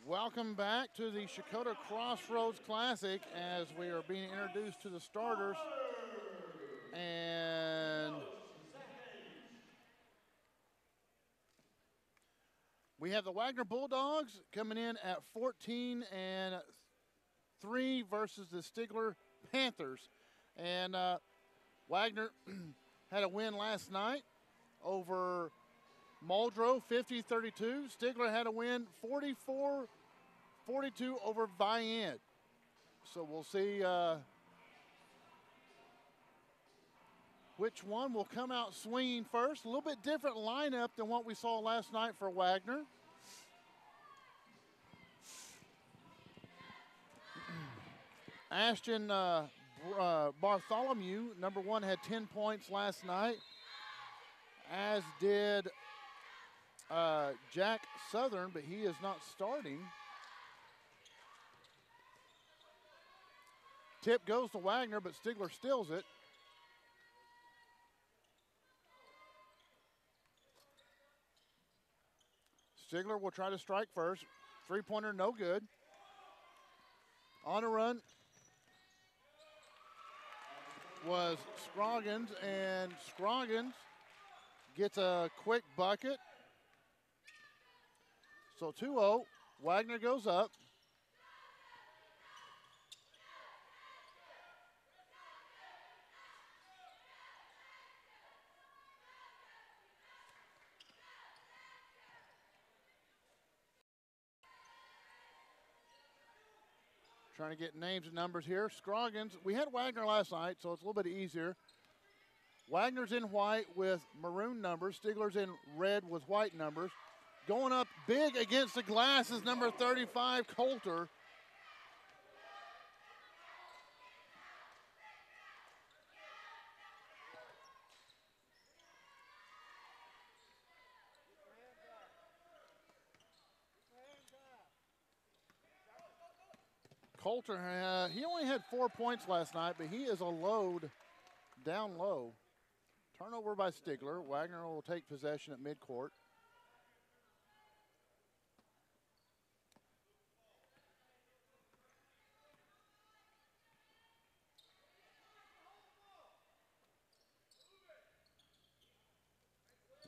Welcome back to the Checotah Crossroads Classic as we are being introduced to the starters. And we have the Wagoner Bulldogs coming in at 14-3 versus the Stigler Panthers. And Wagoner had a win last night over Muldrow, 50-32. Stigler had a win 44-42 over Vian. So we'll see which one will come out swinging first. A little bit different lineup than what we saw last night for Wagoner. Ashton Bartholomew, number one, had 10 points last night, as did Jack Southern, but he is not starting. Tip goes to Wagoner, but Stigler steals it. Stigler will try to strike first. Three-pointer, no good. On a run was Scroggins, and Scroggins gets a quick bucket. So 2-0, Wagoner goes up. Trying to get names and numbers here. Scroggins, we had Wagoner last night, so it's a little bit easier. Wagner's in white with maroon numbers. Stigler's in red with white numbers. Going up big against the glass is number 35, Coulter. Coulter, he only had 4 points last night, but he is a load down low. Turnover by Stigler. Wagoner will take possession at midcourt.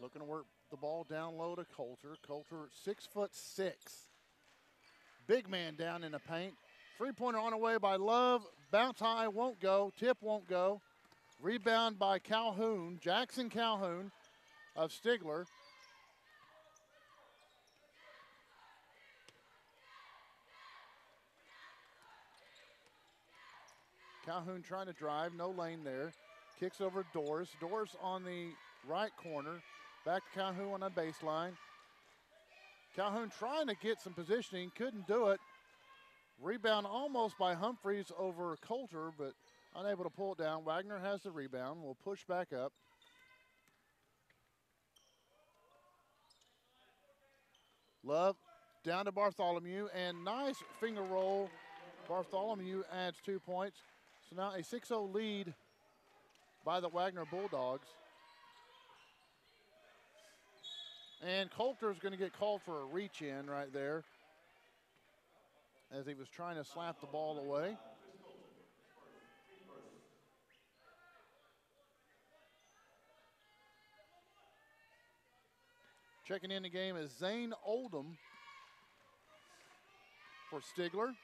Looking to work the ball down low to Coulter. Coulter, 6'6". Big man down in the paint. Three-pointer on the way by Love. Bounce high, won't go. Tip won't go. Rebound by Calhoun, Jackson Calhoun of Stigler. Calhoun trying to drive, no lane there. Kicks over Doris. Doris on the right corner. Back to Calhoun on the baseline. Calhoun trying to get some positioning, couldn't do it. Rebound almost by Humphreys over Coulter, but unable to pull it down. Wagoner has the rebound. Will push back up. Love down to Bartholomew, and nice finger roll. Bartholomew adds 2 points. So now a 6-0 lead by the Wagoner Bulldogs. And Coulter is going to get called for a reach-in right there, as he was trying to slap the ball away. Checking in the game is Zane Oldham for Stigler.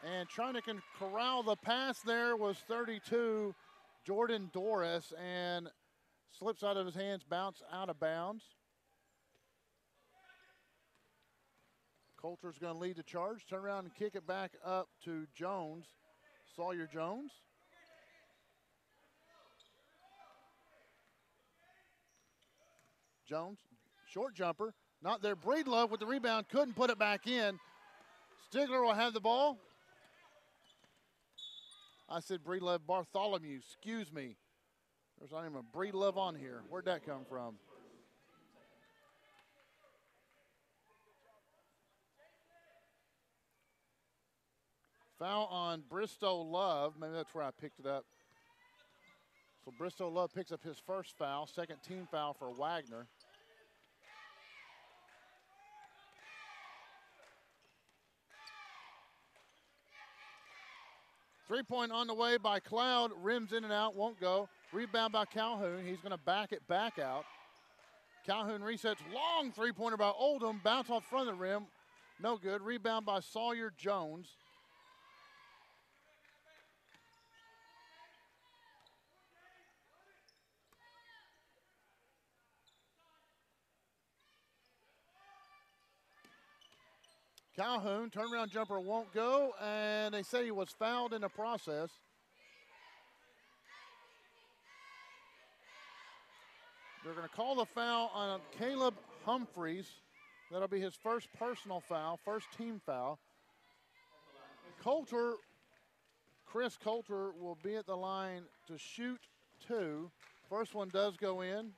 And trying to corral the pass there was 32, Jordan Doris, and slips out of his hands, bounce out of bounds. Coulter's going to lead the charge. Turn around and kick it back up to Jones. Sawyer Jones. Jones, short jumper. Not there. Breedlove with the rebound. Couldn't put it back in. Stigler will have the ball. I said Breedlove. Bartholomew, excuse me. There's not even a Breedlove on here. Where'd that come from? Foul on Bristow Love. Maybe that's where I picked it up. So Bristow Love picks up his first foul, second team foul for Wagoner. Three-point on the way by Cloud, rims in and out, won't go. Rebound by Calhoun, he's gonna back it back out. Calhoun resets, long three-pointer by Oldham, bounce off front of the rim, no good. Rebound by Sawyer Jones. Calhoun, turnaround jumper won't go, and they say he was fouled in the process. They're going to call the foul on Caleb Humphreys. That'll be his first personal foul, first team foul. Chris Coulter will be at the line to shoot two. First one does go in.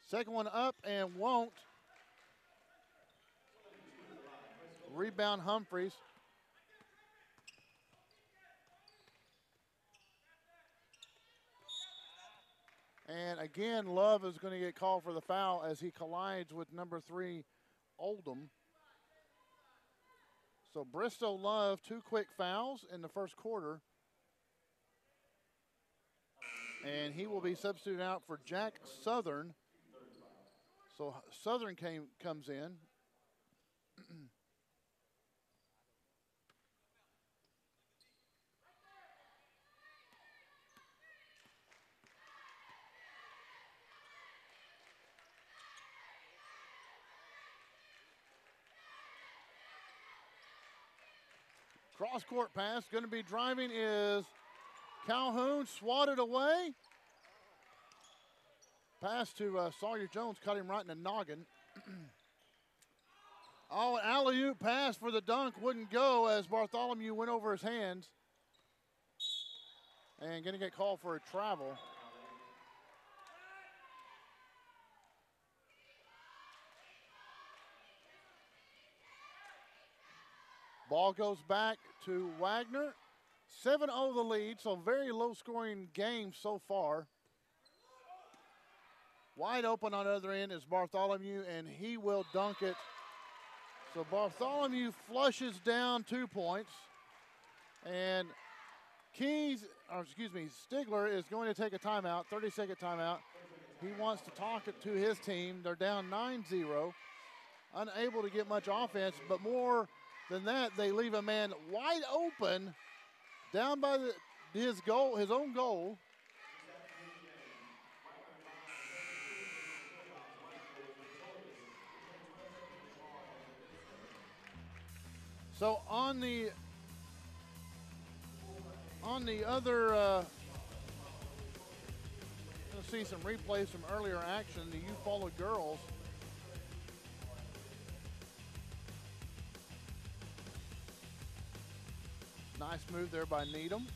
Second one up and won't. Rebound Humphreys. And again, Love is going to get called for the foul as he collides with number 3, Oldham. So Bristow Love, 2 quick fouls in the first quarter. And he will be substituted out for Jack Southern. So Southern comes in. Cross-court pass, going to be driving is Calhoun, swatted away. Pass to Sawyer Jones, cut him right in the noggin. Oh, alley-oop pass for the dunk wouldn't go as Bartholomew went over his hands. And going to get called for a travel. Ball goes back to Wagoner. 7-0 the lead, so very low-scoring game so far. Wide open on the other end is Bartholomew, and he will dunk it. So Bartholomew flushes down 2 points. And Stigler is going to take a timeout, 30-second timeout. He wants to talk it to his team. They're down 9-0, unable to get much offense, but more than that, they leave a man wide open down by his own goal. So on the other, let's see some replays from earlier action. The Eufaula girls. Nice move there by Needham.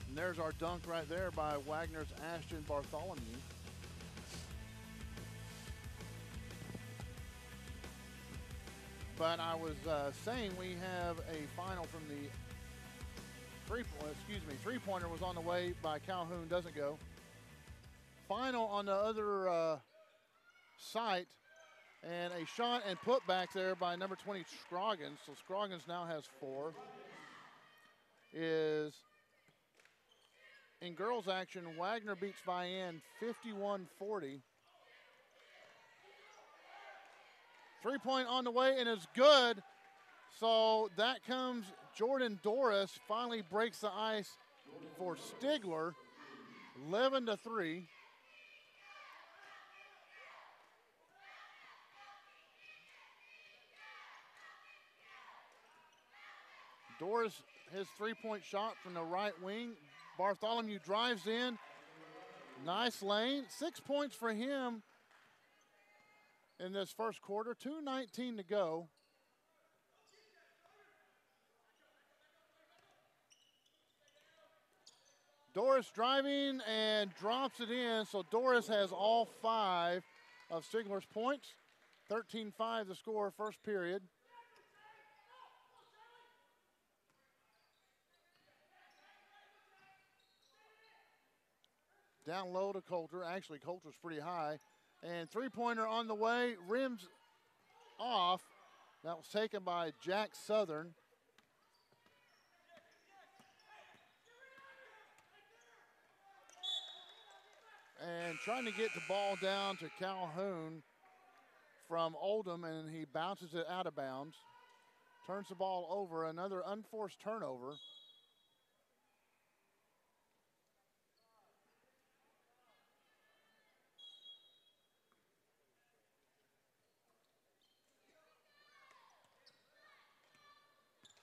And there's our dunk right there by Wagoner's Ashton Bartholomew. But I was saying we have a final from the three-pointer was on the way by Calhoun, doesn't go. Final on the other site, and a shot and put back there by number 20, Scroggins. So Scroggins now has 4. Is in girls action, Wagoner beats Vian 51-40. 3-point on the way, and it's good. So that comes, Jordan Doris finally breaks the ice for Stigler, 11-3. Doris, his 3-point shot from the right wing. Bartholomew drives in. Nice lane. 6 points for him in this first quarter. 2:19 to go. Doris driving and drops it in. So Doris has all 5 of Stigler's points. 13-5 the score, first period. Down low to Coulter. Actually, Coulter's pretty high. And three-pointer on the way, rims off. That was taken by Jack Southern. And trying to get the ball down to Calhoun from Oldham, and he bounces it out of bounds. Turns the ball over, another unforced turnover.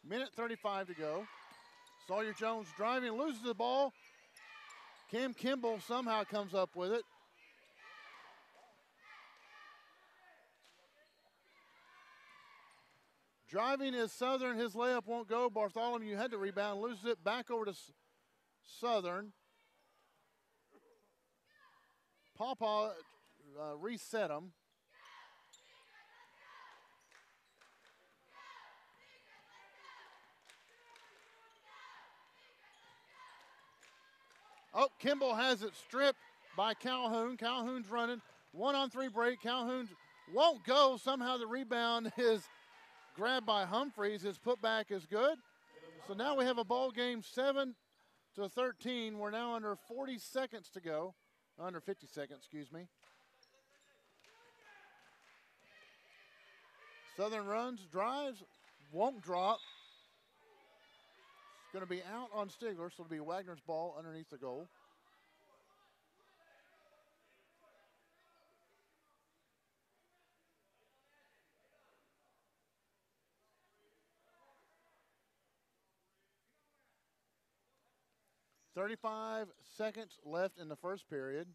Minute 35 to go. Sawyer Jones driving, loses the ball. Cam Kimball somehow comes up with it. Driving is Southern. His layup won't go. Bartholomew had to rebound, loses it back over to Southern. Papa reset him. Oh, Kimball has it stripped by Calhoun. Calhoun's running. 1-on-3 break. Calhoun won't go. Somehow the rebound is grabbed by Humphreys. His putback is good. So now we have a ball game 7-13. We're now under 40 seconds to go. Under 50 seconds, excuse me. Southern runs, drives, won't drop. Going to be out on Stigler, so it'll be Wagner's ball underneath the goal. .35 seconds left in the first period.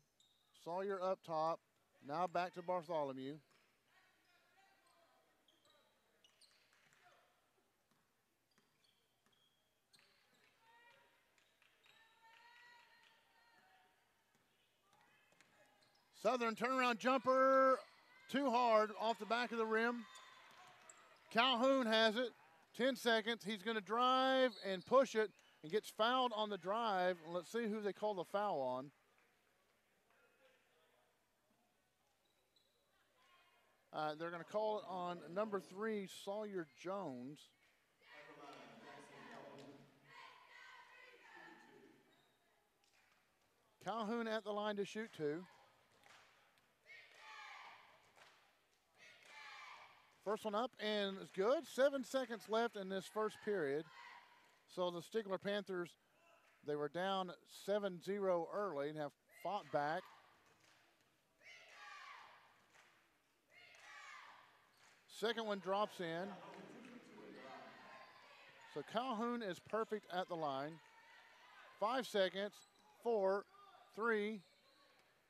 Sawyer up top. Now back to Bartholomew. Southern turnaround jumper, too hard, off the back of the rim. Calhoun has it, 10 seconds. He's going to drive and push it and gets fouled on the drive. Let's see who they call the foul on. They're going to call it on number 3, Sawyer Jones. Calhoun at the line to shoot 2. First one up and it's good. 7 seconds left in this first period. So the Stigler Panthers, they were down 7-0 early and have fought back. Second one drops in. So Calhoun is perfect at the line. 5 seconds, 4, 3.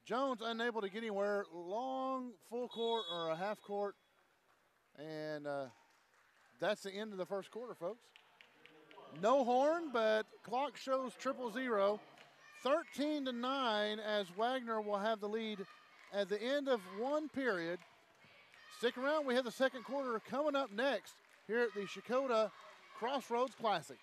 Jones unable to get anywhere. Long full court or a half court. And that's the end of the first quarter, folks. No horn, but clock shows 0-0. 13-9 as Wagner will have the lead at the end of one period. Stick around. We have the second quarter coming up next here at the Checotah Crossroads Classic.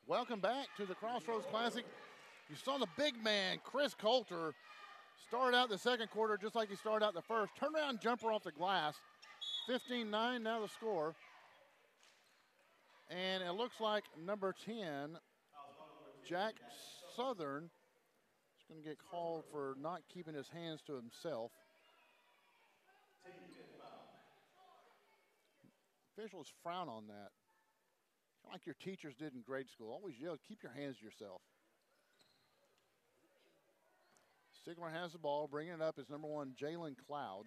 Welcome back to the Crossroads Classic. You saw the big man, Chris Coulter, start out the second quarter just like he started out the first. Turnaround jumper off the glass. 15-9 now the score. And it looks like number 10, Jack Southern, is going to get called for not keeping his hands to himself. Officials frown on that. Kind of like your teachers did in grade school. Always yell, keep your hands to yourself. Stigler has the ball. Bringing it up is number 1, Jalen Cloud.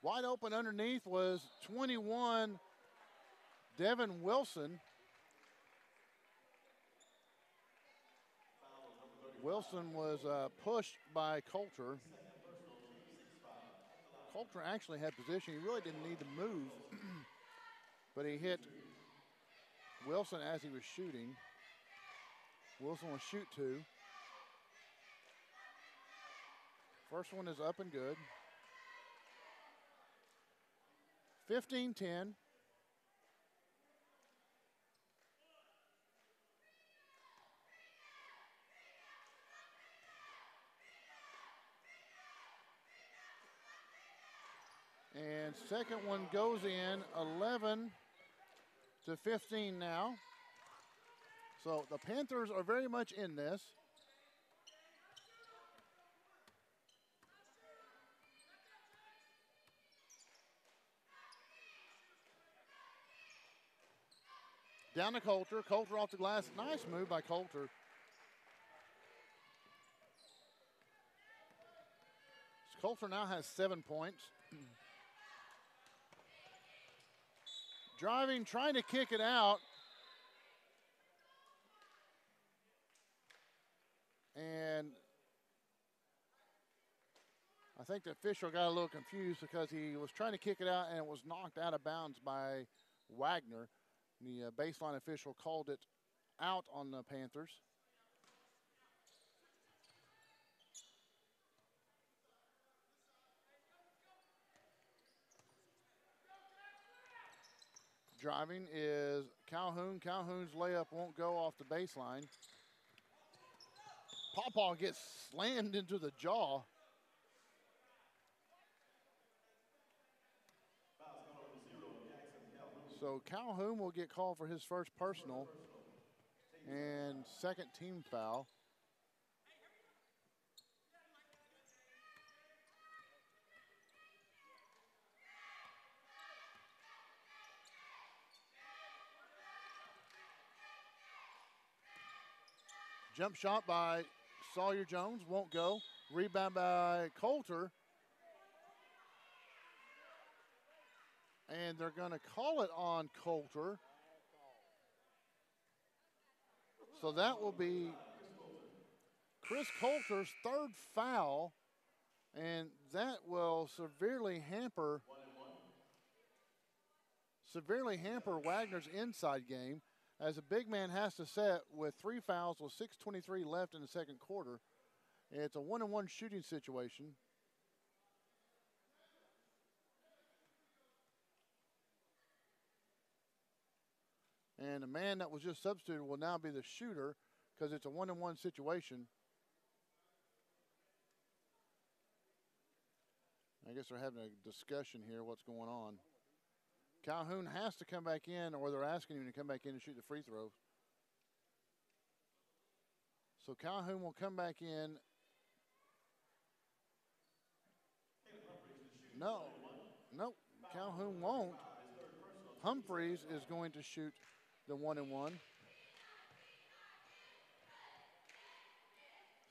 Wide open underneath was 21, Devin Wilson. Wilson was pushed by Coulter. Coulter actually had position. He really didn't need to move, but he hit Wilson as he was shooting. Wilson will shoot 2. First one is up and good. 15-10. And second one goes in, 11-15 now. So the Panthers are very much in this. Down to Coulter. Coulter off the glass. Nice move by Coulter. Coulter now has 7 points. Driving, trying to kick it out. And I think the official got a little confused because he was trying to kick it out and it was knocked out of bounds by Wagoner. The baseline official called it out on the Panthers. Driving is Calhoun. Calhoun's layup won't go off the baseline. Pawpaw gets slammed into the jaw. So Calhoun will get called for his first personal and second team foul. Jump shot by Sawyer Jones, won't go. Rebound by Coulter. And they're going to call it on Coulter. So that will be Chris Coulter's third foul. And that will severely hamper Wagner's inside game, as a big man has to set with 3 fouls with 6:23 left in the second quarter. It's a 1-on-1 shooting situation. And the man that was just substituted will now be the shooter because it's a 1-on-1 situation. I guess they're having a discussion here, what's going on. Calhoun has to come back in, or they're asking him to come back in and shoot the free throws. So Calhoun will come back in. No, Calhoun won't. Humphreys is going to shoot the 1-on-1.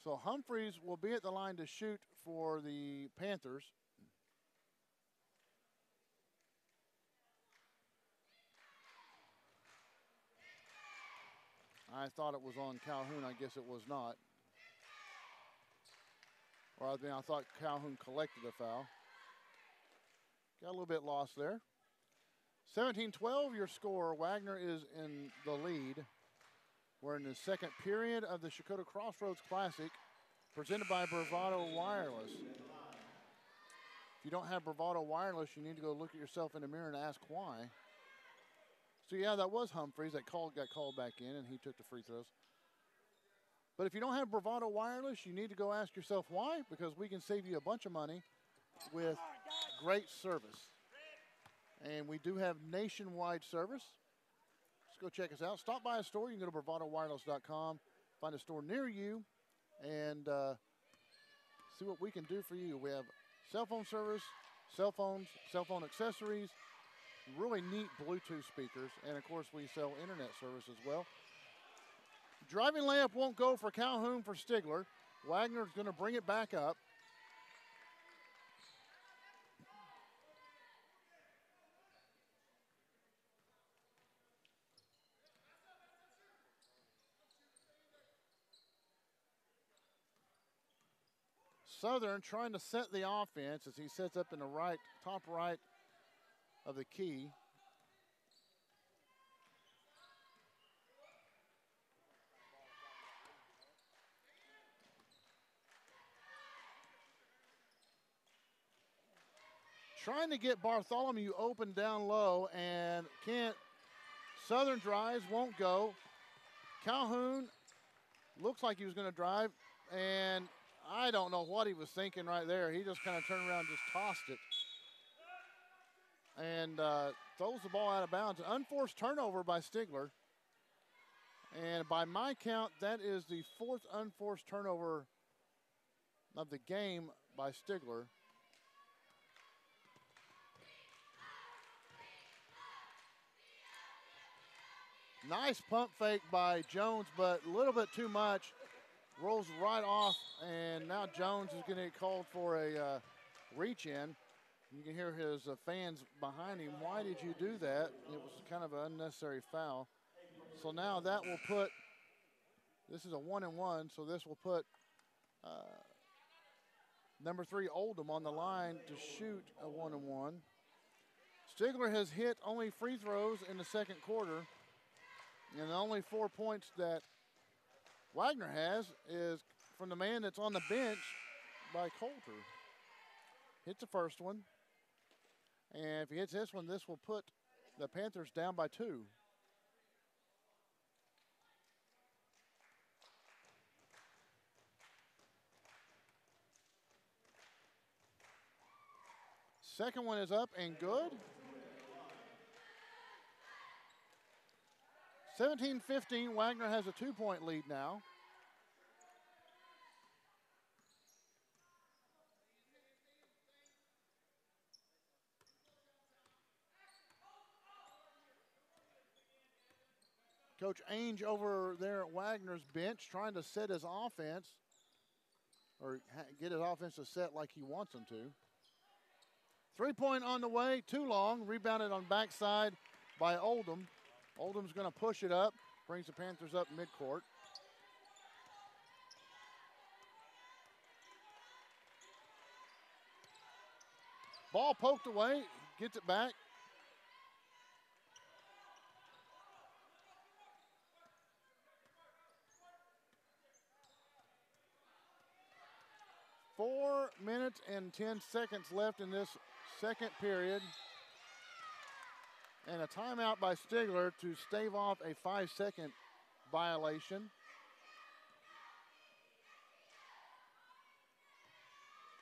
So Humphreys will be at the line to shoot for the Panthers. I thought it was on Calhoun. I guess it was not. Or I thought Calhoun collected a foul. Got a little bit lost there. 17-12 your score. Wagoner is in the lead. We're in the second period of the Checotah Crossroads Classic, presented by Bravado Wireless. If you don't have Bravado Wireless, you need to go look at yourself in the mirror and ask why. So, yeah, that was Humphreys that got called back in, and he took the free throws. But if you don't have Bravado Wireless, you need to go ask yourself why, because we can save you a bunch of money with great service. And we do have nationwide service. Let's go check us out. Stop by a store. You can go to BravadoWireless.com, find a store near you, and see what we can do for you. We have cell phone service, cell phones, cell phone accessories, really neat Bluetooth speakers, and of course we sell internet service as well. Driving layup won't go for Calhoun for Stigler. Wagner's going to bring it back up. Southern trying to set the offense as he sets up in the right, top right of the key. Trying to get Bartholomew open down low and can't. Southern drives, won't go. Calhoun looks like he was going to drive, and I don't know what he was thinking right there. He just kind of turned around and just tossed it. And throws the ball out of bounds. An unforced turnover by Stigler. And by my count, that is the fourth unforced turnover of the game by Stigler. Nice pump fake by Jones, but a little bit too much. Rolls right off, and now Jones is going to get called for a reach-in. You can hear his fans behind him. Why did you do that? It was kind of an unnecessary foul. So now that will put, this is a 1-and-1, so this will put number 3 Oldham on the line to shoot a 1-and-1. Stigler has hit only free throws in the second quarter, and the only 4 points that Wagner has is from the man that's on the bench by Coulter. Hits the first one. And if he hits this one, this will put the Panthers down by 2. Second one is up and good. 17-15, Wagner has a 2-point lead now. Coach Ainge over there at Wagner's bench trying to set his offense, or get his offense to set like he wants them to. 3-point on the way, too long, rebounded on backside by Oldham. Oldham's going to push it up, brings the Panthers up midcourt. Ball poked away, gets it back. Four minutes and 10 seconds left in this second period. And a timeout by Stigler to stave off a 5-second violation.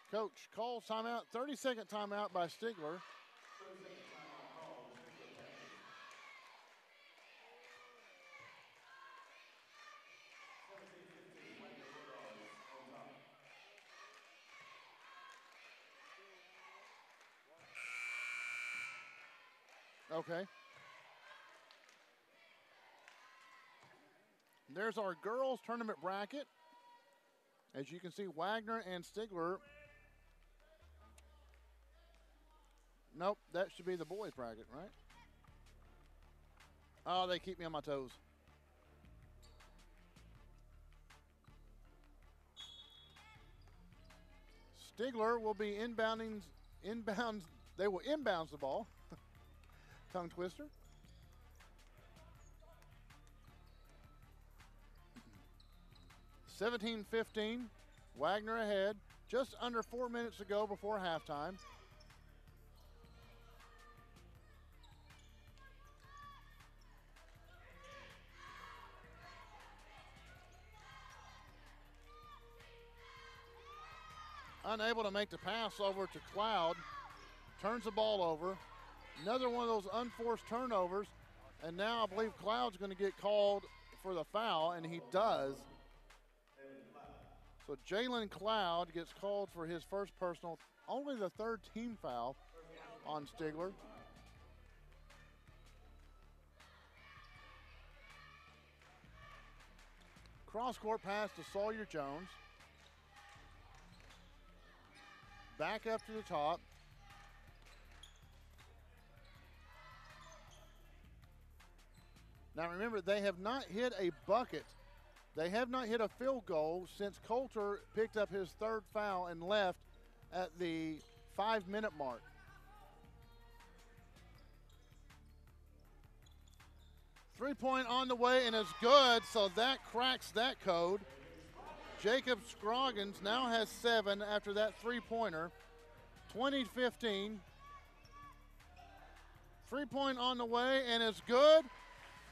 Coach calls timeout, 30-second timeout by Stigler. Okay. There's our girls tournament bracket. As you can see, Wagner and Stigler. Nope, that should be the boys bracket, right? Oh, they keep me on my toes. Stigler will be inbounds. They will inbounds the ball. Tongue twister. (17-15), Wagner ahead. Just under 4 minutes to go before halftime. unable to make the pass over to Cloud. Turns the ball over. Another one of those unforced turnovers. And now I believe Cloud's going to get called for the foul, and he does. So Jalen Cloud gets called for his first personal, only the third team foul on Stigler. Cross-court pass to Sawyer Jones. Back up to the top. Now remember, they have not hit a bucket. They have not hit a field goal since Coulter picked up his third foul and left at the 5-minute mark. Three-point on the way, and it's good, so that cracks that code. Jacob Scroggins now has 7 after that three-pointer. 20-15. Three-point on the way, and it's good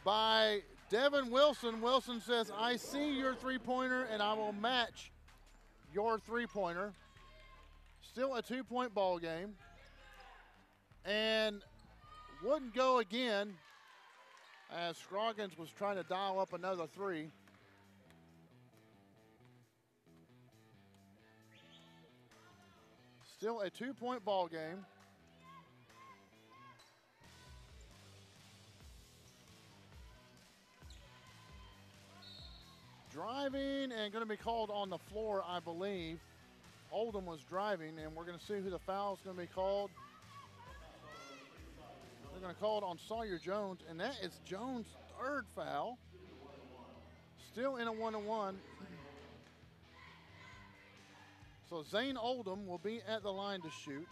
by Devin Wilson. Wilson says, I see your three-pointer, and I will match your three-pointer. Still a 2-point ball game. And wouldn't go again as Scroggins was trying to dial up another three. Still a 2-point ball game. Driving and going to be called on the floor, I believe. Oldham was driving, and we're going to see who the foul is going to be called. They're going to call it on Sawyer Jones, and that is Jones' third foul. Still in a 1-on-1. So Zane Oldham will be at the line to shoot.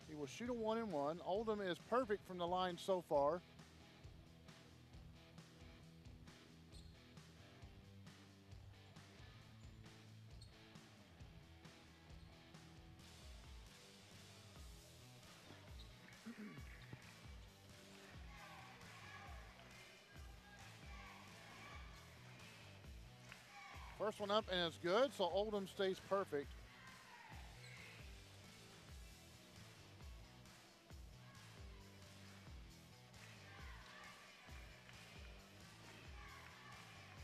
He will shoot a 1-and-1. Oldham is perfect from the line so far. First one up, and it's good, so Oldham stays perfect.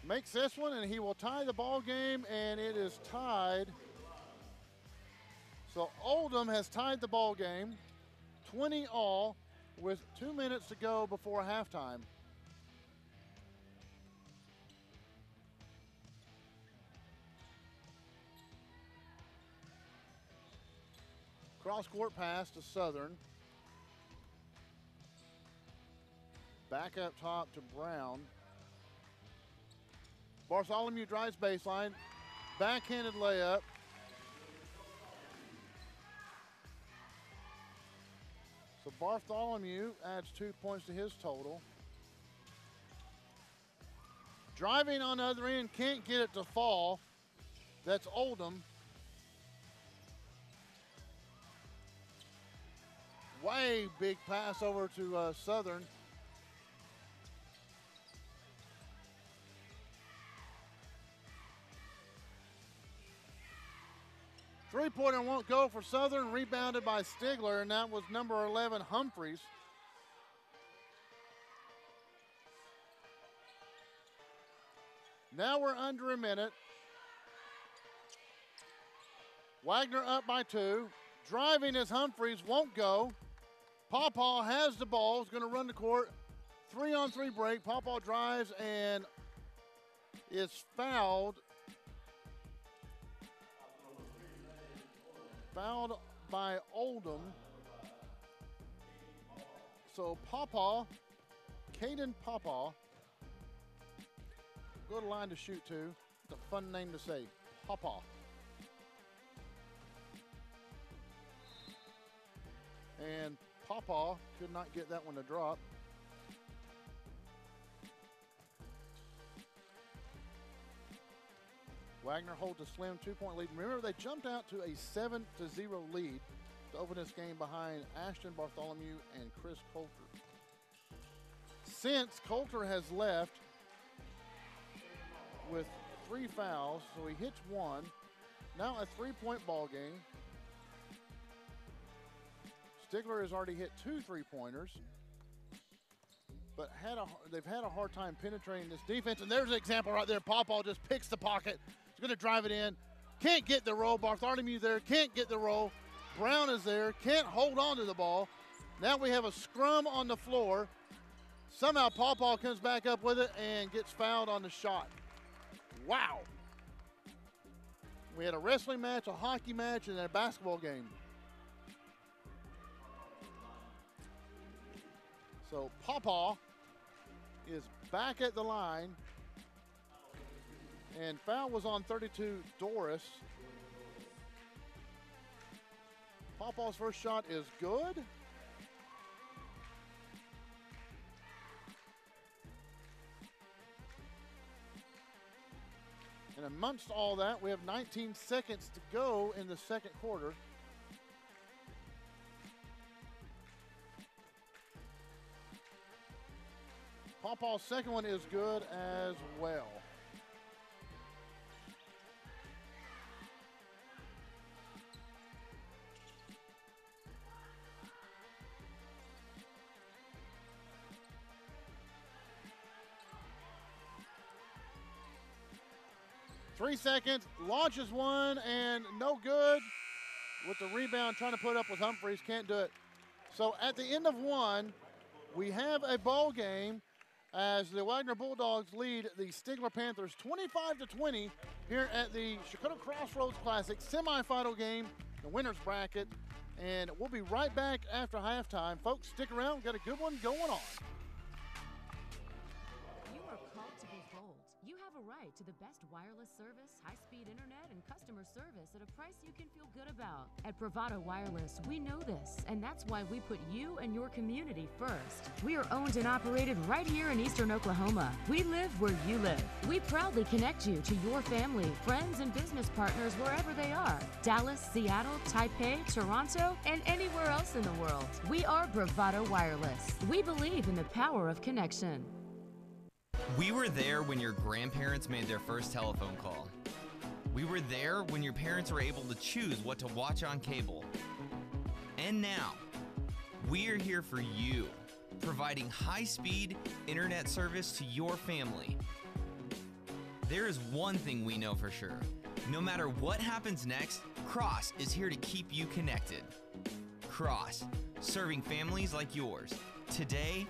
Makes this one, and he will tie the ball game, and it is tied. So Oldham has tied the ball game, 20 all, with 2 minutes to go before halftime. Cross-court pass to Southern. Back up top to Brown. Bartholomew drives baseline. Backhanded layup. So Bartholomew adds 2 points to his total. Driving on the other end, can't get it to fall. That's Oldham. Way big pass over to Southern. Three-pointer won't go for Southern, rebounded by Stigler, and that was number 11, Humphreys. Now we're under a minute. Wagner up by 2. Driving is Humphreys, won't go. Pawpaw has the ball, is going to run the court. 3-on-3 break. Pawpaw drives and is fouled. Fouled by Oldham. So Pawpaw, Caden Pawpaw, go to line to shoot too. It's a fun name to say, Pawpaw. And Pawpaw could not get that one to drop. Wagner holds a slim 2-point lead. Remember, they jumped out to a 7-0 lead to open this game behind Ashton Bartholomew and Chris Coulter. Since Coulter has left with 3 fouls, so he hits 1. Now a 3-point ball game. Stigler has already hit 2 3-pointers, but they've had a hard time penetrating this defense. And there's an example right there. Pawpaw just picks the pocket. He's going to drive it in. Can't get the roll. Bartholomew there. Can't get the roll. Brown is there. Can't hold on to the ball. Now we have a scrum on the floor. Somehow Pawpaw comes back up with it and gets fouled on the shot. Wow. We had a wrestling match, a hockey match, and a basketball game. So Pawpaw is back at the line. And foul was on 32, Doris. Pawpaw's first shot is good. And amongst all that, we have 19 seconds to go in the second quarter. Pawpaw's second one is good as well. Three seconds, launches one, and no good. With the rebound, trying to put up with Humphreys, can't do it. So at the end of one, we have a ball game as the Wagoner Bulldogs lead the Stigler Panthers 25-20 here at the Checotah Crossroads Classic semifinal game, the winner's bracket. And we'll be right back after halftime. Folks, stick around. We've got a good one going on. You are called to be bold. You have a right to the best wireless service, high-speed internet, and customer service at a price you can feel good about. At Bravado Wireless, we know this, and that's why we put you and your community first. We are owned and operated right here in Eastern Oklahoma. We live where you live. We proudly connect you to your family, friends, and business partners wherever they are. Dallas, Seattle, Taipei, Toronto, and anywhere else in the world. We are Bravado Wireless. We believe in the power of connection. We were there when your grandparents made their first telephone call. We were there when your parents were able to choose what to watch on cable. And now, we are here for you, providing high-speed internet service to your family. There is one thing we know for sure. No matter what happens next, Cross is here to keep you connected. Cross, serving families like yours, today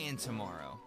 and tomorrow.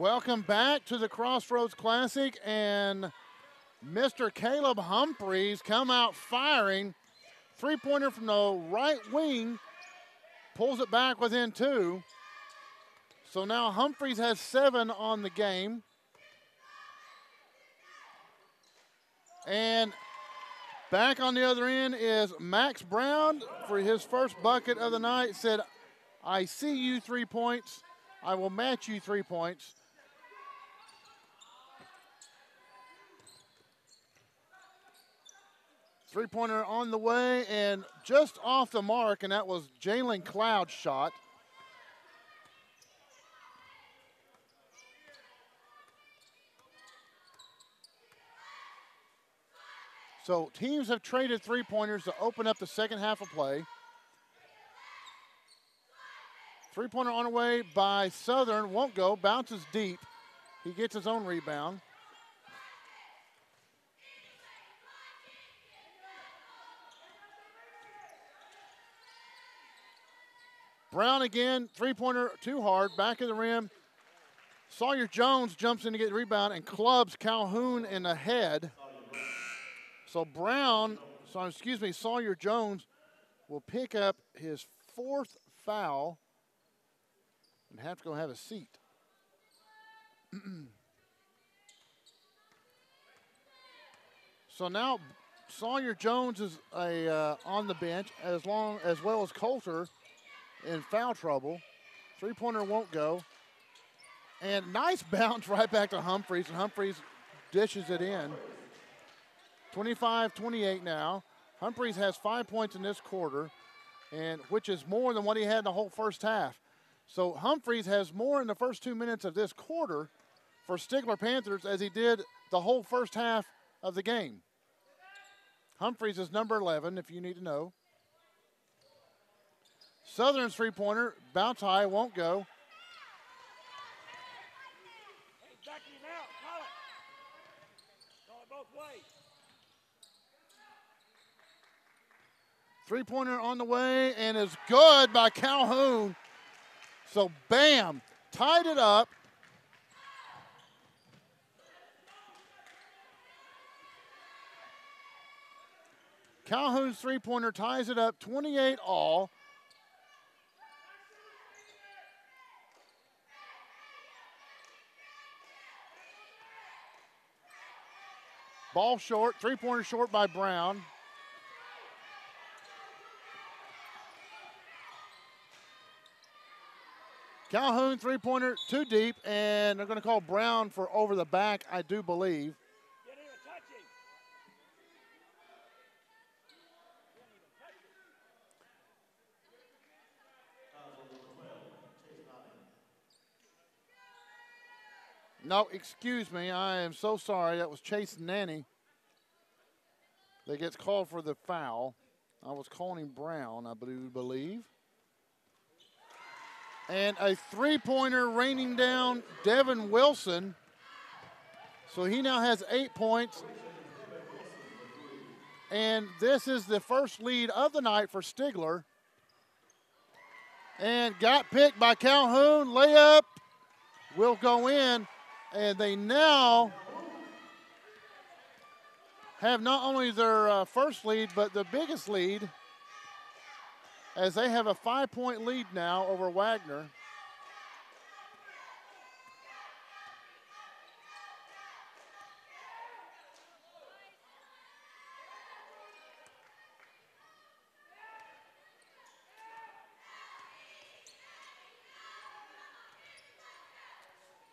Welcome back to the Crossroads Classic, and Mr. Caleb Humphreys come out firing. Three-pointer from the right wing, pulls it back within 2. So now Humphreys has 7 on the game. And back on the other end is Max Brown for his first bucket of the night. Said, I see you 3 points. I will match you 3 points. Three-pointer on the way and just off the mark, and that was Jalen Cloud's shot. So teams have traded three-pointers to open up the second half of play. Three-pointer on the way by Southern, won't go, bounces deep. He gets his own rebound. Brown again, three-pointer too hard, back of the rim. Sawyer Jones jumps in to get the rebound and clubs Calhoun in the head. So Sawyer Jones will pick up his 4th foul and have to go have a seat. So now Sawyer Jones is on the bench as well as Coulter in foul trouble. Three-pointer won't go. And nice bounce right back to Humphreys, and Humphreys dishes it in. 25-28 now. Humphreys has 5 points in this quarter, and which is more than what he had the whole first half. So Humphreys has more in the first 2 minutes of this quarter for Stigler Panthers as he did the whole first half of the game. Humphreys is number 11, if you need to know. Southern's three-pointer, bounce high, won't go. Hey, back him out, call it. Call it both ways. Three-pointer on the way and is good by Calhoun. So bam, tied it up. Calhoun's three-pointer ties it up, 28 all. Ball short, three-pointer short by Brown. Calhoun three-pointer too deep, and they're going to call Brown for over the back, I do believe. Get in and touch him. No, excuse me, I am so sorry. That was Chase Nanny that gets called for the foul. I was calling him Brown, I believe. And a three-pointer raining down Devin Wilson. So he now has 8 points. And this is the first lead of the night for Stigler. And got picked by Calhoun. Layup will go in. And they now have not only their first lead, but the biggest lead, as they have a 5-point lead now over Wagoner.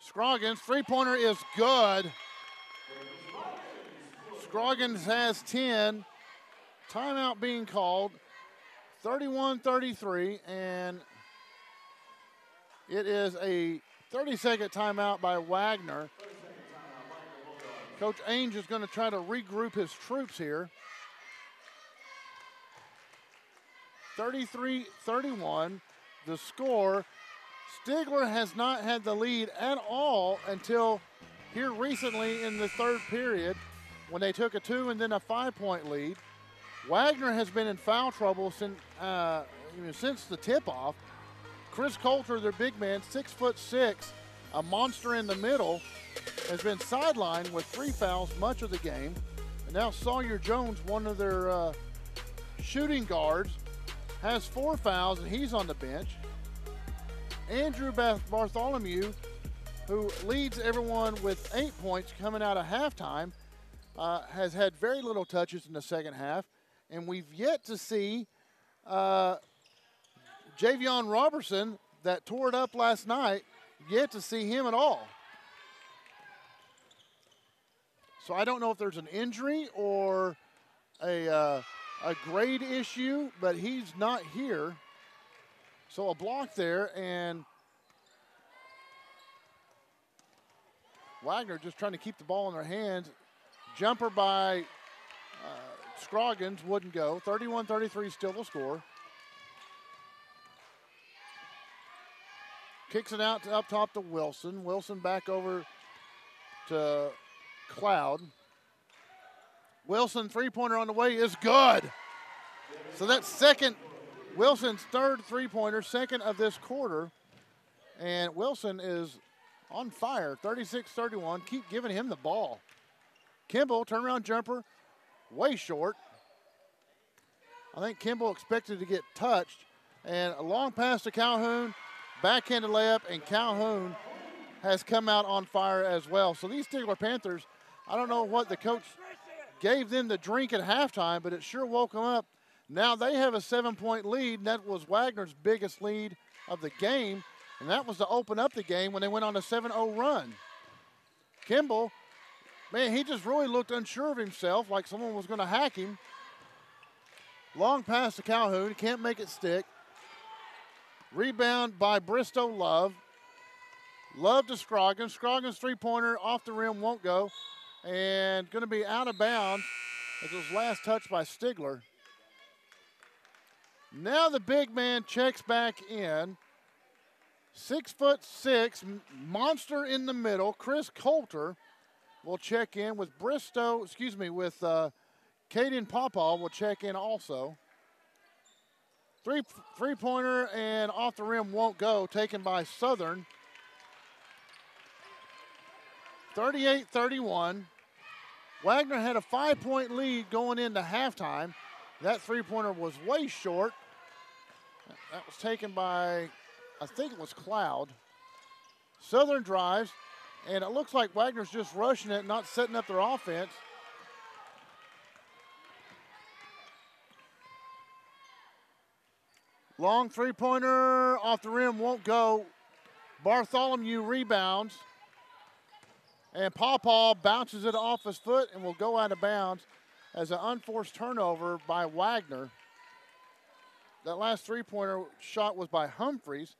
Scroggins, three-pointer is good. Scroggins has 10. Timeout being called. 31-33, and it is a 30-second timeout by Wagoner. Coach Ainge is going to try to regroup his troops here. 33-31, the score. Stigler has not had the lead at all until here recently in the third period when they took a 2 and then a 5-point lead. Wagoner has been in foul trouble since the tip-off. Chris Coulter, their big man, 6'6", a monster in the middle, has been sidelined with 3 fouls much of the game. And now Sawyer Jones, one of their shooting guards, has 4 fouls, and he's on the bench. Andrew Bartholomew, who leads everyone with 8 points coming out of halftime, has had very little touches in the second half. And we've yet to see Javion Robertson, that tore it up last night, yet to see him at all. So I don't know if there's an injury or a grade issue, but he's not here. So a block there, and Wagoner just trying to keep the ball in their hands. Jumper by Scroggins wouldn't go. 31-33 still the score. Kicks it out to up top to Wilson. Wilson back over to Cloud. Wilson three-pointer on the way is good. So that's Wilson's third three-pointer, second of this quarter. And Wilson is on fire, 36-31. Keep giving him the ball. Kimball, turnaround jumper, way short. I think Kimball expected to get touched. And a long pass to Calhoun, backhanded layup, and Calhoun has come out on fire as well. So these Stigler Panthers, I don't know what the coach gave them to drink at halftime, but it sure woke them up. Now they have a 7-point lead, and that was Wagner's biggest lead of the game, and that was to open up the game when they went on a 7-0 run. Kimball, man, he just really looked unsure of himself, like someone was going to hack him. Long pass to Calhoun, can't make it stick. Rebound by Bristow Love. Love to Scroggins. Scroggins three-pointer off the rim, won't go. And going to be out of bounds as it was last touched by Stigler. Now the big man checks back in. 6'6", monster in the middle. Chris Coulter will check in with Caden Pawpaw will check in also. Three-pointer and off the rim won't go, taken by Southern. 38-31. Wagner had a 5-point lead going into halftime. That three-pointer was way short. That was taken by, I think it was Cloud. Southern drives, and it looks like Wagner's just rushing it, not setting up their offense. Long three-pointer off the rim won't go. Bartholomew rebounds. And Pawpaw bounces it off his foot and will go out of bounds as an unforced turnover by Wagner. That last three-pointer shot was by Humphreys.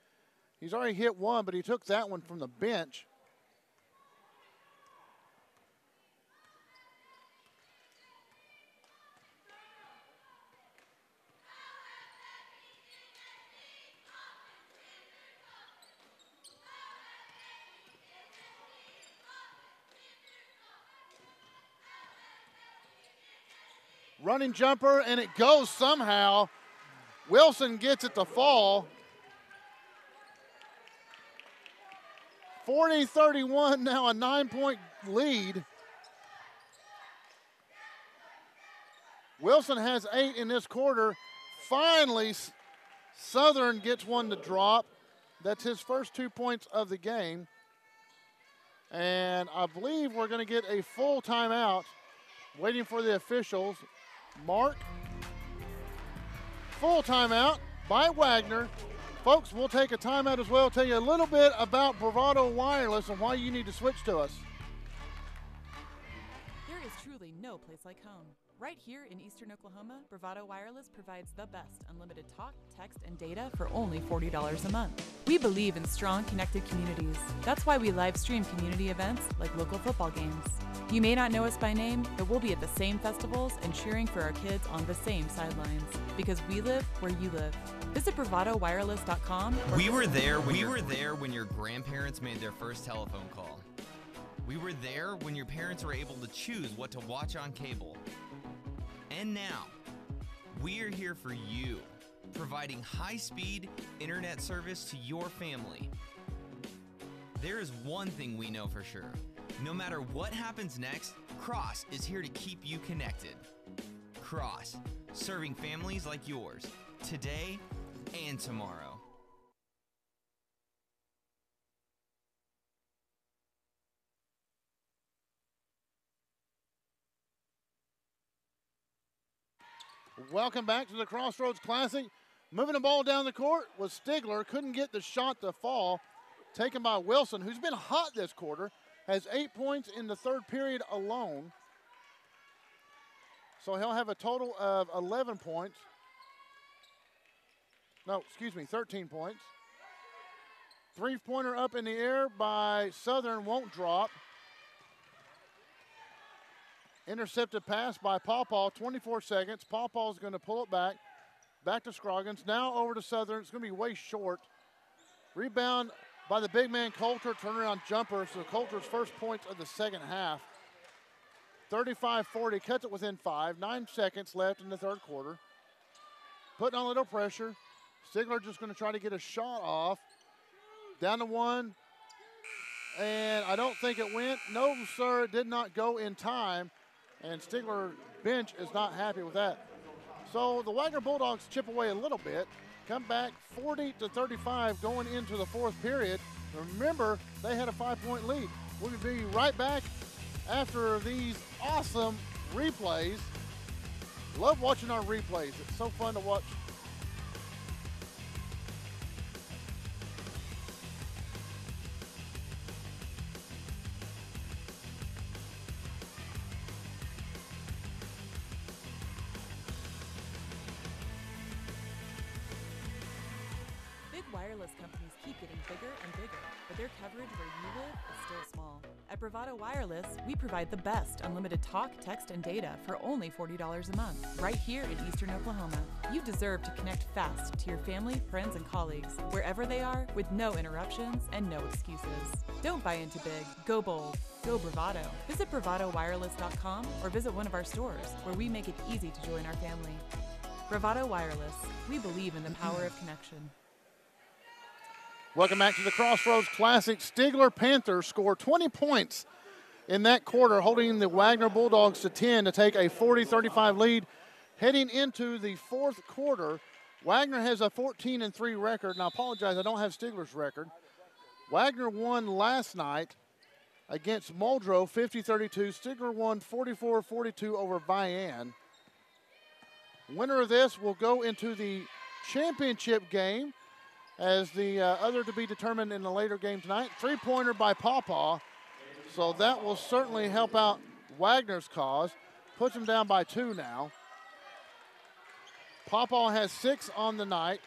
He's already hit one, but he took that one from the bench. Running jumper, and it goes somehow. Wilson gets it to fall. 40-31, now a 9-point lead. Wilson has 8 in this quarter. Finally, Southern gets one to drop. That's his first 2 points of the game. And I believe we're going to get a full timeout. Waiting for the officials. Mark. Full timeout by Wagner. Folks, we'll take a timeout as well. Tell you a little bit about Bravado Wireless and why you need to switch to us. There is truly no place like home. Right here in Eastern Oklahoma, Bravado Wireless provides the best unlimited talk, text, and data for only $40 a month. We believe in strong, connected communities. That's why we live stream community events like local football games. You may not know us by name, but we'll be at the same festivals and cheering for our kids on the same sidelines. Because we live where you live. Visit BravadoWireless.com. We were there when your grandparents made their first telephone call. We were there when your parents were able to choose what to watch on cable. And now, we're here for you, providing high-speed internet service to your family. There is one thing we know for sure. No matter what happens next, Cross is here to keep you connected. Cross, serving families like yours, today and tomorrow. Welcome back to the Crossroads Classic. Moving the ball down the court was Stigler. Couldn't get the shot to fall. Taken by Wilson, who's been hot this quarter. Has 8 points in the third period alone. So he'll have a total of 11 points. No, excuse me, 13 points. Three-pointer up in the air by Southern, won't drop. Intercepted pass by Pawpaw, 24 seconds. Pawpaw's going to pull it back. Back to Scroggins. Now over to Southern. It's going to be way short. Rebound by the big man, Coulter. Turnaround jumper. So Coulter's first points of the second half. 35-40. Cuts it within 5. 9 seconds left in the third quarter. Putting on a little pressure. Stigler just going to try to get a shot off. Down to 1. And I don't think it went. No, sir, it did not go in time. And Stigler bench is not happy with that. So the Wagoner Bulldogs chip away a little bit. Come back 40-35 going into the fourth period. Remember, they had a 5-point lead. We'll be right back after these awesome replays. Love watching our replays. It's so fun to watch. Wireless companies keep getting bigger and bigger, but their coverage where you live is still small. At Bravado Wireless, we provide the best unlimited talk, text, and data for only $40 a month, right here in Eastern Oklahoma. You deserve to connect fast to your family, friends, and colleagues, wherever they are, with no interruptions and no excuses. Don't buy into big. Go bold. Go Bravado. Visit bravadowireless.com or visit one of our stores, where we make it easy to join our family. Bravado Wireless. We believe in the power of connection. Welcome back to the Crossroads Classic. Stigler Panthers score 20 points in that quarter, holding the Wagoner Bulldogs to 10 to take a 40-35 lead. Heading into the fourth quarter, Wagoner has a 14-3 record. And I apologize, I don't have Stigler's record. Wagoner won last night against Muldrow 50-32. Stigler won 44-42 over Vian. Winner of this will go into the championship game as the other to be determined in the later game tonight. Three-pointer by Pawpaw. So that will certainly help out Wagner's cause. Puts him down by 2 now. Pawpaw has 6 on the night.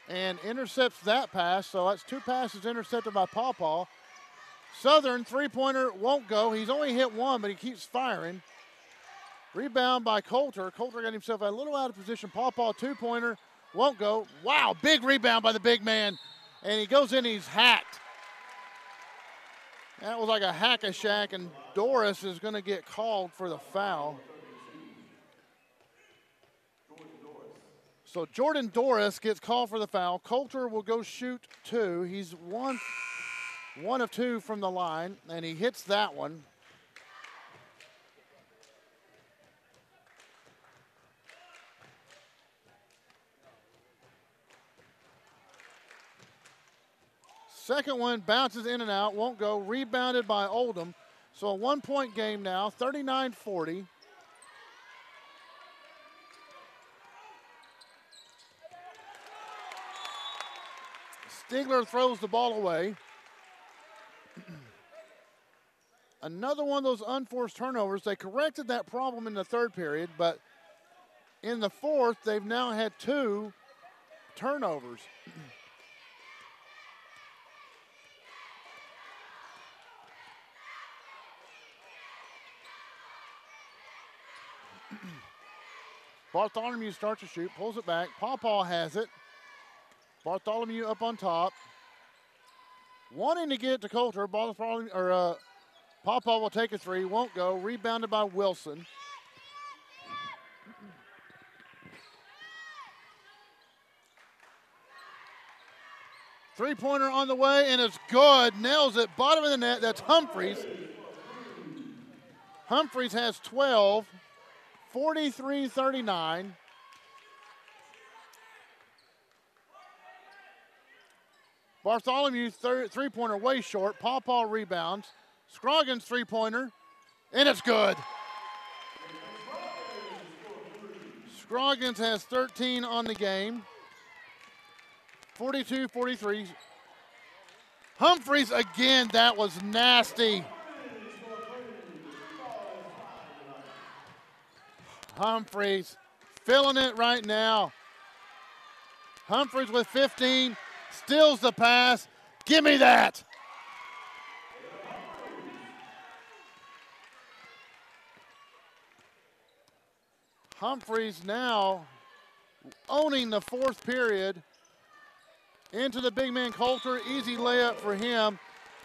And intercepts that pass. So that's 2 passes intercepted by Pawpaw. Southern three-pointer won't go. He's only hit 1, but he keeps firing. Rebound by Coulter. Coulter got himself a little out of position. Pawpaw two-pointer won't go. Wow, big rebound by the big man. And he goes in, he's hacked. That was like a hack-a-shack, and Doris is going to get called for the foul. So Jordan Doris gets called for the foul. Coulter will go shoot 2. He's one of 2 from the line, and he hits that one. Second one bounces in and out, won't go. Rebounded by Oldham. So a 1-point game now, 39-40. Stigler throws the ball away. Another one of those unforced turnovers. They corrected that problem in the third period, but in the fourth, they've now had 2 turnovers. Bartholomew starts to shoot, pulls it back. Pawpaw has it. Bartholomew up on top. Wanting to get it to Coulter. Pawpaw will take a 3, won't go. Rebounded by Wilson. Three-pointer on the way, and it's good. Nails it, bottom of the net. That's Humphreys. Humphreys has 12, 43-39. Bartholomew, three-pointer way short. Pawpaw rebounds. Scroggins three-pointer, and it's good. Scroggins has 13 on the game. 42-43. Humphreys again, that was nasty. Humphreys filling it right now. Humphreys with 15, steals the pass. Give me that. Humphreys now owning the fourth period. Into the big man Coulter, easy layup for him,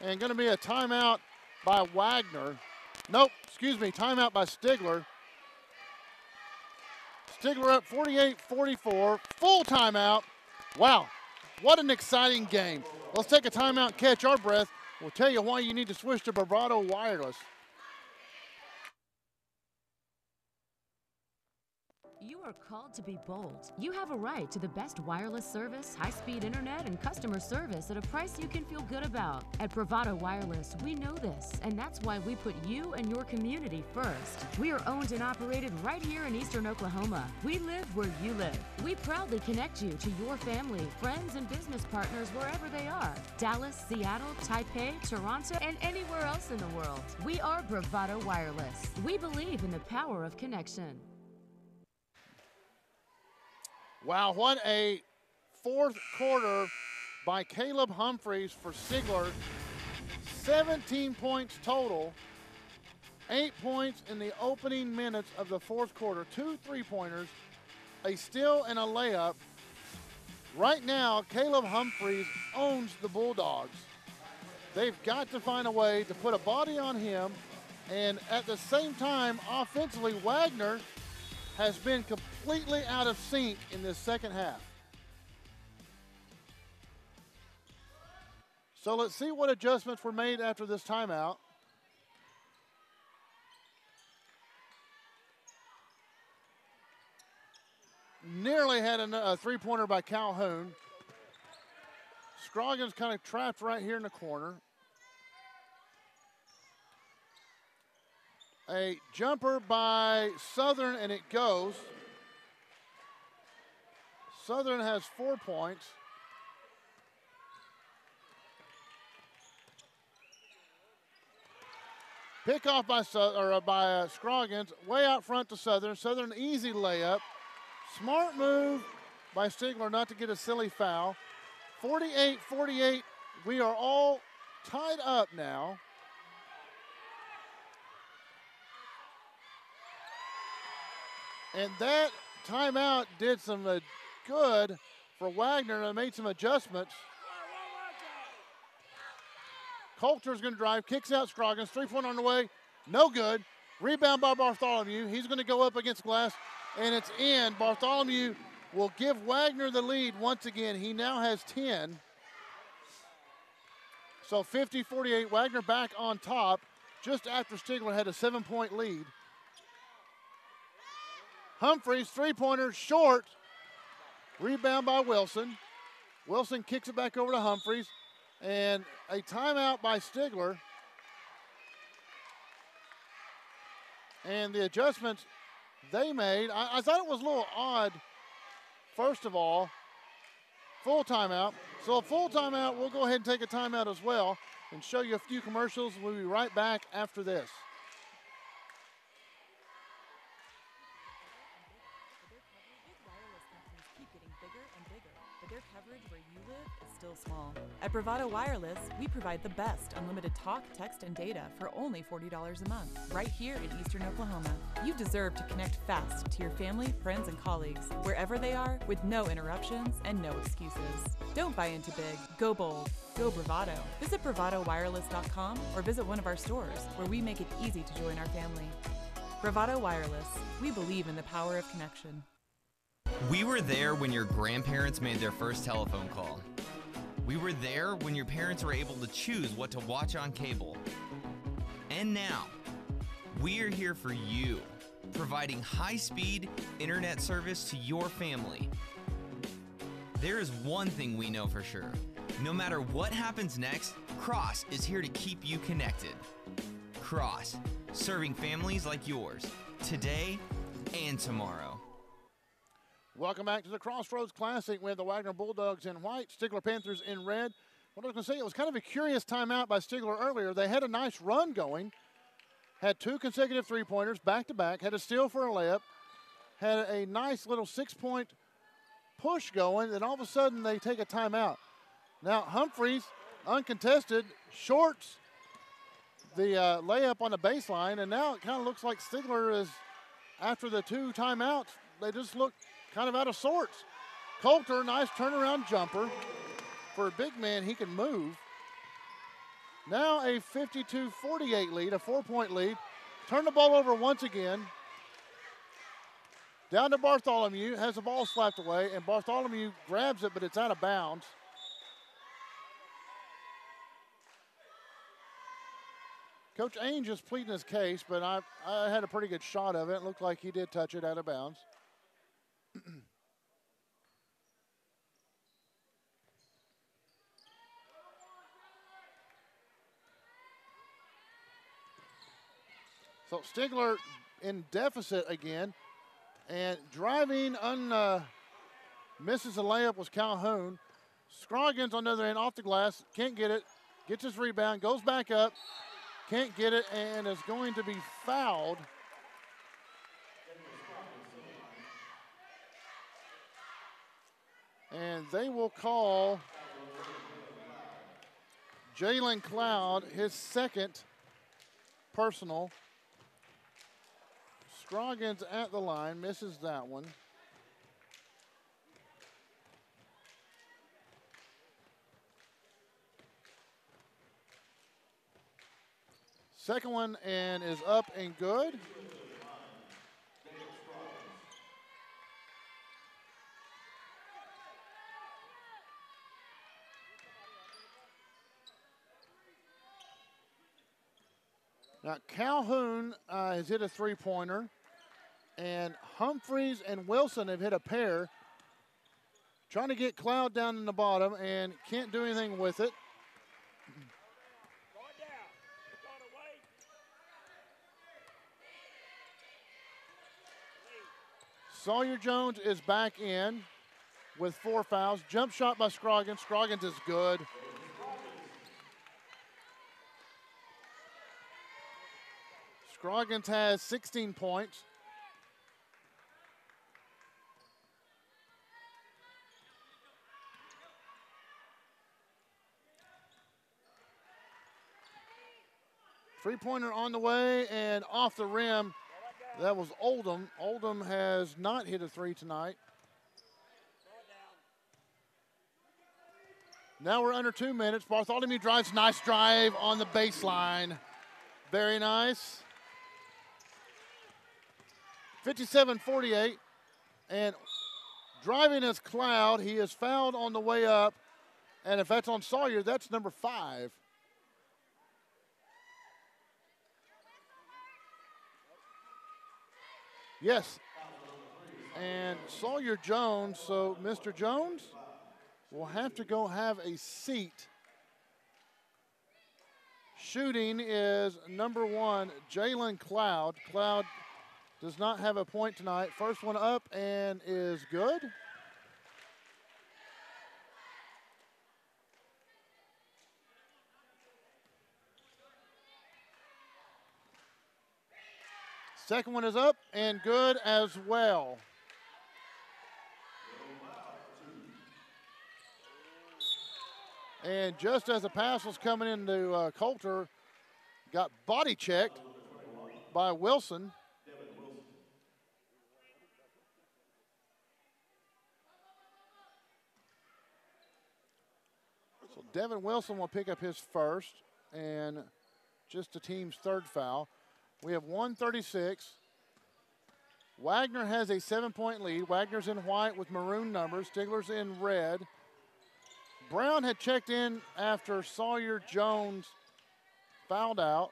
and going to be a timeout by Wagoner. Nope, excuse me, timeout by Stigler. Stigler up 48-44, full timeout. Wow, what an exciting game. Let's take a timeout, catch our breath. We'll tell you why you need to switch to Bravado Wireless. You are called to be bold. You have a right to the best wireless service, high-speed internet, and customer service at a price you can feel good about. At Bravado Wireless, we know this, and that's why we put you and your community first. We are owned and operated right here in Eastern Oklahoma. We live where you live. We proudly connect you to your family, friends, and business partners wherever they are. Dallas, Seattle, Taipei, Toronto, and anywhere else in the world. We are Bravado Wireless. We believe in the power of connection. Wow, what a fourth quarter by Caleb Humphreys for Stigler. 17 points total, 8 points in the opening minutes of the fourth quarter, 2 3-pointers, a steal and a layup. Right now, Caleb Humphreys owns the Bulldogs. They've got to find a way to put a body on him, and at the same time, offensively, Wagoner has been completely out of sync in this second half. So let's see what adjustments were made after this timeout. Nearly had a three-pointer by Calhoun. Scroggins kind of trapped right here in the corner. A jumper by Southern, and it goes. Southern has 4 points. Pickoff by Scroggins, way out front to Southern. Southern easy layup. Smart move by Stigler not to get a silly foul. 48-48, we are all tied up now. And that timeout did some good for Wagoner and made some adjustments. Coulter's going to drive, kicks out Scroggins, three-pointer on the way, no good. Rebound by Bartholomew. He's going to go up against glass, and it's in. Bartholomew will give Wagoner the lead once again. He now has 10. So 50-48, Wagoner back on top just after Stigler had a 7-point lead. Humphreys, three-pointer, short. Rebound by Wilson. Wilson kicks it back over to Humphreys. And a timeout by Stigler. And the adjustments they made, I thought it was a little odd, first of all, full timeout. So a full timeout, we'll go ahead and take a timeout as well and show you a few commercials. We'll be right back after this. Their coverage where you live is still small. At Bravado Wireless, we provide the best unlimited talk, text, and data for only $40 a month, right here in Eastern Oklahoma. You deserve to connect fast to your family, friends, and colleagues, wherever they are, with no interruptions and no excuses. Don't buy into big. Go bold. Go Bravado. Visit bravadowireless.com or visit one of our stores, where we make it easy to join our family. Bravado Wireless. We believe in the power of connection. We were there when your grandparents made their first telephone call. We were there when your parents were able to choose what to watch on cable. And now, we're here for you, providing high-speed internet service to your family. There is one thing we know for sure. No matter what happens next, Cross is here to keep you connected. Cross, serving families like yours, today and tomorrow. Welcome back to the Crossroads Classic with the Wagoner Bulldogs in white, Stigler Panthers in red. What I was going to say, it was kind of a curious timeout by Stigler earlier. They had a nice run going, had 2 consecutive three-pointers back-to-back, had a steal for a layup, had a nice little 6-point push going, and all of a sudden they take a timeout. Now Humphreys, uncontested, shorts the layup on the baseline, and now it kind of looks like Stigler is, after the 2 timeouts, they just look kind of out of sorts. Coulter, nice turnaround jumper. For a big man, he can move. Now a 52-48 lead, a 4-point lead. Turn the ball over once again. Down to Bartholomew, has the ball slapped away, and Bartholomew grabs it, but it's out of bounds. Coach Ainge is pleading his case, but I had a pretty good shot of it. It looked like he did touch it out of bounds. So Stigler in deficit again, and driving misses a layup was Calhoun. Scroggins on the other end, off the glass, can't get it, gets his rebound, goes back up, can't get it, and is going to be fouled. And they will call Jalen Cloud his second personal. Scroggins at the line, misses that one. Second one and is up and good. Now Calhoun has hit a three-pointer, and Humphreys and Wilson have hit a pair. Trying to get Cloud down in the bottom and can't do anything with it. Sawyer Jones is back in with 4 fouls. Jump shot by Scroggins. Scroggins is good. Scroggins has 16 points. Three-pointer on the way and off the rim. That was Oldham. Oldham has not hit a three tonight. Now we're under 2 minutes. Bartholomew drives, nice drive on the baseline. Very nice. 57-48, and driving is Cloud. He is fouled on the way up, and if that's on Sawyer, that's number 5. Yes, and Sawyer Jones, so Mr. Jones will have to go have a seat. Shooting is number 1, Jalen Cloud. Cloud does not have a point tonight. First one up and is good. Second one is up and good as well. And just as the pass was coming into Coulter, got body checked by Wilson. So Devin Wilson will pick up his first and just the team's third foul. We have 1:36. Wagner has a 7-point lead. Wagner's in white with maroon numbers. Stigler's in red. Brown had checked in after Sawyer Jones fouled out.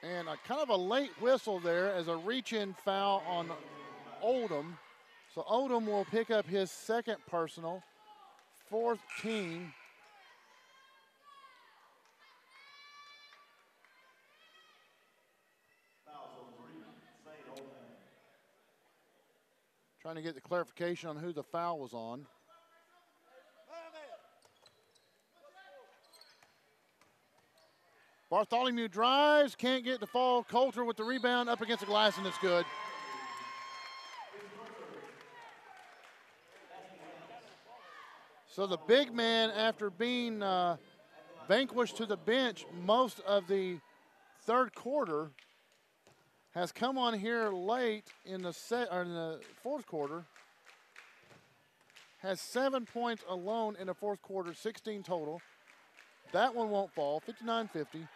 And a kind of a late whistle there as a reach-in foul on Oldham. So Oldham will pick up his second personal, 4th team. Trying to get the clarification on who the foul was on. Bartholomew drives, can't get the fall. Coulter with the rebound up against the glass, and it's good. So the big man, after being vanquished to the bench most of the third quarter, has come on here late in the fourth quarter. Has 7 points alone in the fourth quarter, 16 total. That one won't fall, 59-50.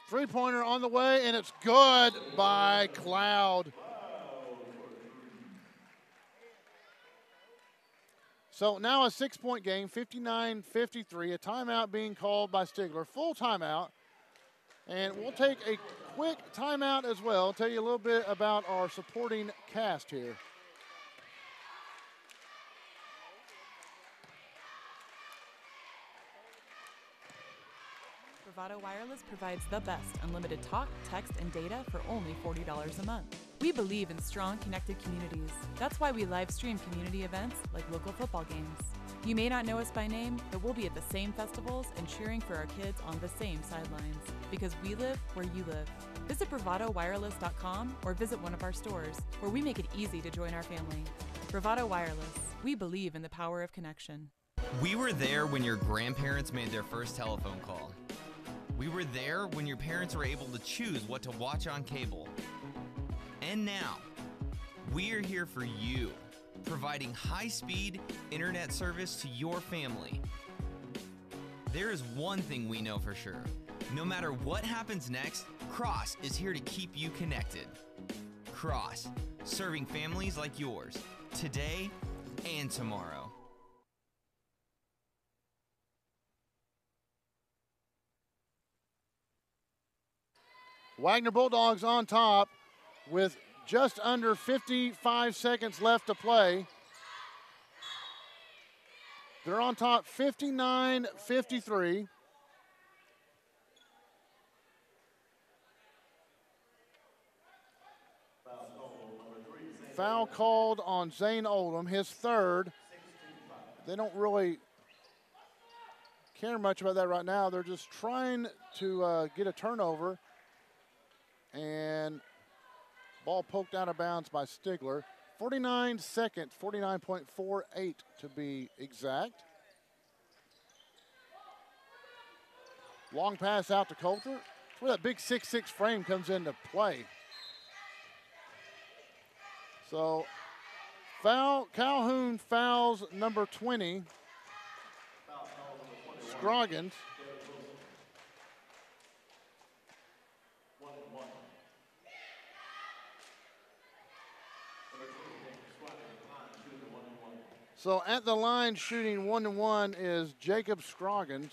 Three-pointer on the way, and it's good by Cloud. So now a 6-point game, 59-53. A timeout being called by Stigler, full timeout. And we'll take a quick timeout as well. Tell you a little bit about our supporting cast here. Bravado Wireless provides the best unlimited talk, text, and data for only $40 a month. We believe in strong, connected communities. That's why we live stream community events like local football games. You may not know us by name, but we'll be at the same festivals and cheering for our kids on the same sidelines. Because we live where you live. Visit BravadoWireless.com or visit one of our stores, where we make it easy to join our family. Bravado Wireless. We believe in the power of connection. We were there when your grandparents made their first telephone call. We were there when your parents were able to choose what to watch on cable. And now, we are here for you, providing high-speed internet service to your family. There is one thing we know for sure. No matter what happens next, Cross is here to keep you connected. Cross, serving families like yours, today and tomorrow. Wagoner Bulldogs on top with just under 55 seconds left to play. They're on top 59-53. Foul called on Zane Oldham, his third. They don't really care much about that right now. They're just trying to get a turnover. And ball poked out of bounds by Stigler. 49 seconds, 49.48 to be exact. Long pass out to Coulter. That's where that big 6'6" frame comes into play. So Calhoun fouls number 20, Scroggins. So at the line shooting 1-1 is Jacob Scroggins.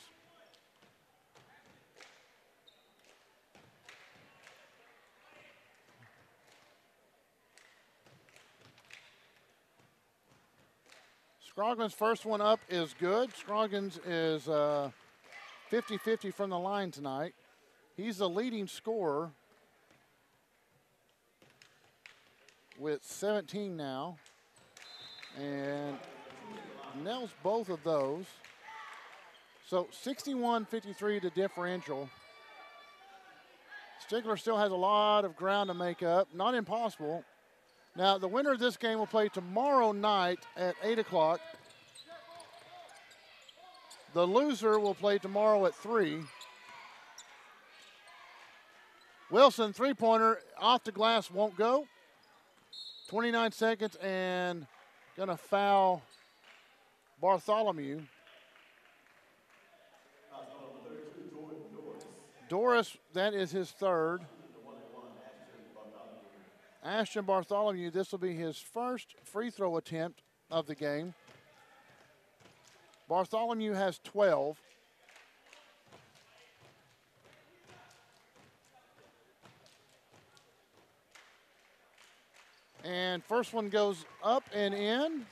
Scroggins' first one up is good. Scroggins is 50-50 from the line tonight. He's the leading scorer with 17 now. And nails both of those. So 61-53 the differential. Stigler still has a lot of ground to make up. Not impossible. Now, the winner of this game will play tomorrow night at 8 o'clock. The loser will play tomorrow at 3. Wilson, three-pointer, off the glass, won't go. 29 seconds, and gonna foul Bartholomew. Doris, that is his third. Ashton Bartholomew, this will be his first free throw attempt of the game. Bartholomew has 12. And first one goes up and in.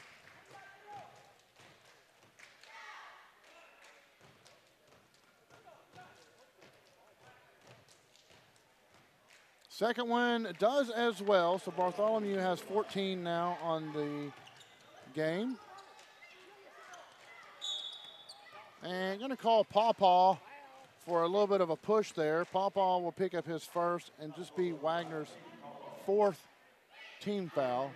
Second one does as well, so Bartholomew has 14 now on the game. And going to call Pawpaw for a little bit of a push there. Pawpaw will pick up his first and just be Wagner's fourth team foul.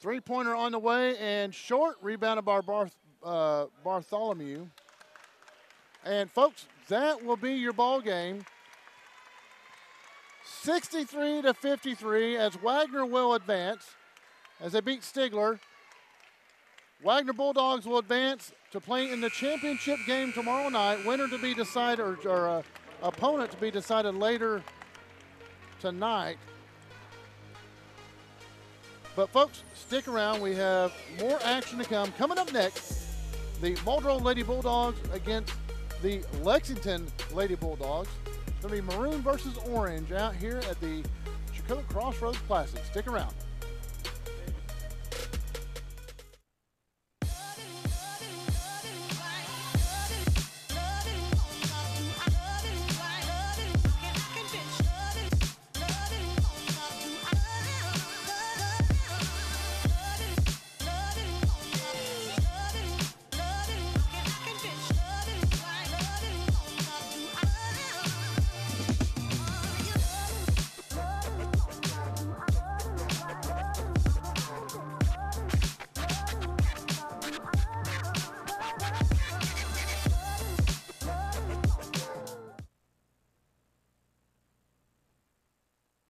3-pointer on the way and short, rebounded by Bartholomew. And folks, that will be your ball game. 63-53 as Wagner will advance as they beat Stigler. Wagner Bulldogs will advance to play in the championship game tomorrow night. Winner to be decided, or opponent to be decided later tonight. But folks, stick around. We have more action to come. Coming up next, the Muldrow Lady Bulldogs against the Lexington Lady Bulldogs. It's going to be maroon versus orange out here at the Checotah Crossroads Classic. Stick around.